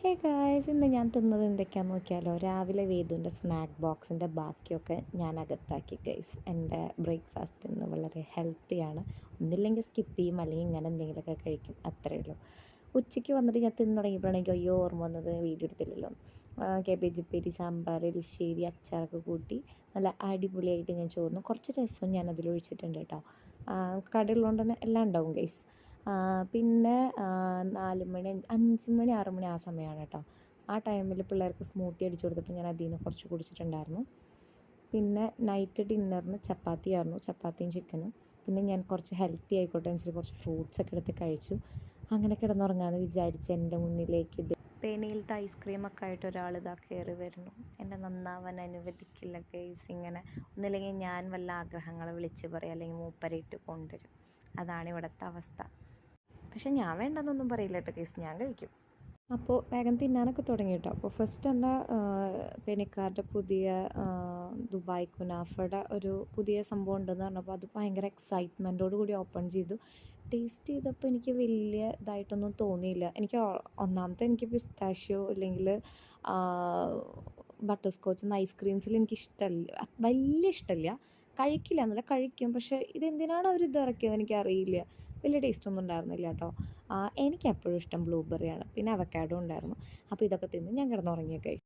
Hey guys, ഇന്ന് ഞാൻ തിന്നത് എന്തൊക്കെയാണെന്ന് നോക്കിയാലോ. രാവിലെ വേദുവിൻ്റെ സ്നാക്ക് ബോക്സിൻ്റെ ബാക്കിയൊക്കെ ഞാൻ അകത്താക്കി ഗൈസ്. എൻ്റെ ബ്രേക്ക്ഫാസ്റ്റ് ഇന്ന് വളരെ ഹെൽത്തിയാണ്. ഒന്നില്ലെങ്കിൽ സ്കിപ്പ് ചെയ്യും, അല്ലെങ്കിൽ ഇങ്ങനെ എന്തെങ്കിലുമൊക്കെ കഴിക്കും, അത്രയേ ഉള്ളൂ. ഉച്ചയ്ക്ക് വന്നിട്ട് ഞാൻ തിന്നു തുടങ്ങിയപ്പോഴാണ് എനിക്ക് ഓർമ്മ വന്നത് വീഡിയോ എടുത്തില്ലല്ലോ. കേബേജ് ഉപ്പേരി, സാമ്പാർ, എലിശ്ശേരി, അച്ചാറൊക്കെ കൂട്ടി നല്ല അടിപൊളിയായിട്ട് ഞാൻ ചോറിന് കുറച്ച് രസവും ഞാൻ അതിലൊഴിച്ചിട്ടുണ്ട് കേട്ടോ. കടയുള്ളതുകൊണ്ട് തന്നെ എല്ലാം ഉണ്ടാവും ഗൈസ്. പിന്നെ 4 മണി 5 മണി 6 മണി ആ സമയമാണ് കേട്ടോ. ആ ടൈമിൽ പിള്ളേർക്ക് സ്മൂത്തി അടിച്ചു കൊടുത്തപ്പോൾ ഞാൻ അതിൽ നിന്ന് കുറച്ച് കുടിച്ചിട്ടുണ്ടായിരുന്നു. പിന്നെ നൈറ്റ് ഡിന്നറിന് ചപ്പാത്തിയായിരുന്നു, ചപ്പാത്തിയും ചിക്കനും. പിന്നെ ഞാൻ കുറച്ച് ഹെൽത്തി ആയിക്കോട്ടെ എന്ന് വെച്ചിട്ട് കുറച്ച് ഫ്രൂട്ട്സൊക്കെ എടുത്ത് കഴിച്ചു. അങ്ങനെ കിടന്നുറങ്ങാമെന്ന് വിചാരിച്ച് എൻ്റെ മുന്നിലേക്ക് ഇത് പേനയിലത്തെ ഐസ്ക്രീമൊക്കെ ആയിട്ട് ഒരാൾ ഇതാ കയറി വരുന്നു. എന്നെ നന്നാവാൻ അനുവദിക്കില്ല ഗൈസ്. ഇങ്ങനെ ഒന്നില്ലെങ്കിൽ ഞാൻ വല്ല ആഗ്രഹങ്ങളെ വിളിച്ച് പറയും, അല്ലെങ്കിൽ മൂപ്പരയിട്ട് കൊണ്ടുവരും. അതാണ് ഇവിടുത്തെ അവസ്ഥ. പക്ഷെ ഞാൻ വേണ്ടെന്നൊന്നും പറയില്ല കേട്ടോ ഗൈസ്, ഞാൻ കഴിക്കും. അപ്പോൾ വേഗം തിന്നാനൊക്കെ തുടങ്ങി കേട്ടോ. അപ്പോൾ ഫസ്റ്റ് തന്നെ പെനിക്കാരുടെ പുതിയ ദുബായ് കുനാഫയുടെ ഒരു പുതിയ സംഭവം ഉണ്ടെന്ന് പറഞ്ഞപ്പോൾ അത് ഭയങ്കര എക്സൈറ്റ്മെൻറ്റോട് കൂടി ഓപ്പൺ ചെയ്തു. ടേസ്റ്റ് ചെയ്തപ്പോൾ എനിക്ക് വലിയ ഇതായിട്ടൊന്നും തോന്നിയില്ല. ഒന്നാമത്തെ എനിക്ക് പിസ്താഷ്യോ അല്ലെങ്കിൽ ബട്ടർ സ്കോച്ച് എന്ന ഐസ്ക്രീംസിൽ എനിക്ക് ഇഷ്ടമല്ല, വലിയ ഇഷ്ടമില്ല. കഴിക്കില്ല എന്നല്ല, കഴിക്കും. പക്ഷേ ഇതെന്തിനാണ് അവർ ഇത് ഇറക്കിയത് എനിക്കറിയില്ല. വലിയ ടേസ്റ്റൊന്നും ഉണ്ടായിരുന്നില്ല കേട്ടോ. എനിക്കെപ്പോഴും ഇഷ്ടം ബ്ലൂബെറിയാണ്. പിന്നെ അവക്കാഡോ ഉണ്ടായിരുന്നു. അപ്പോൾ ഇതൊക്കെ തിന്ന് ഞാൻ കിടന്നുറങ്ങിയ ഗൈസ്.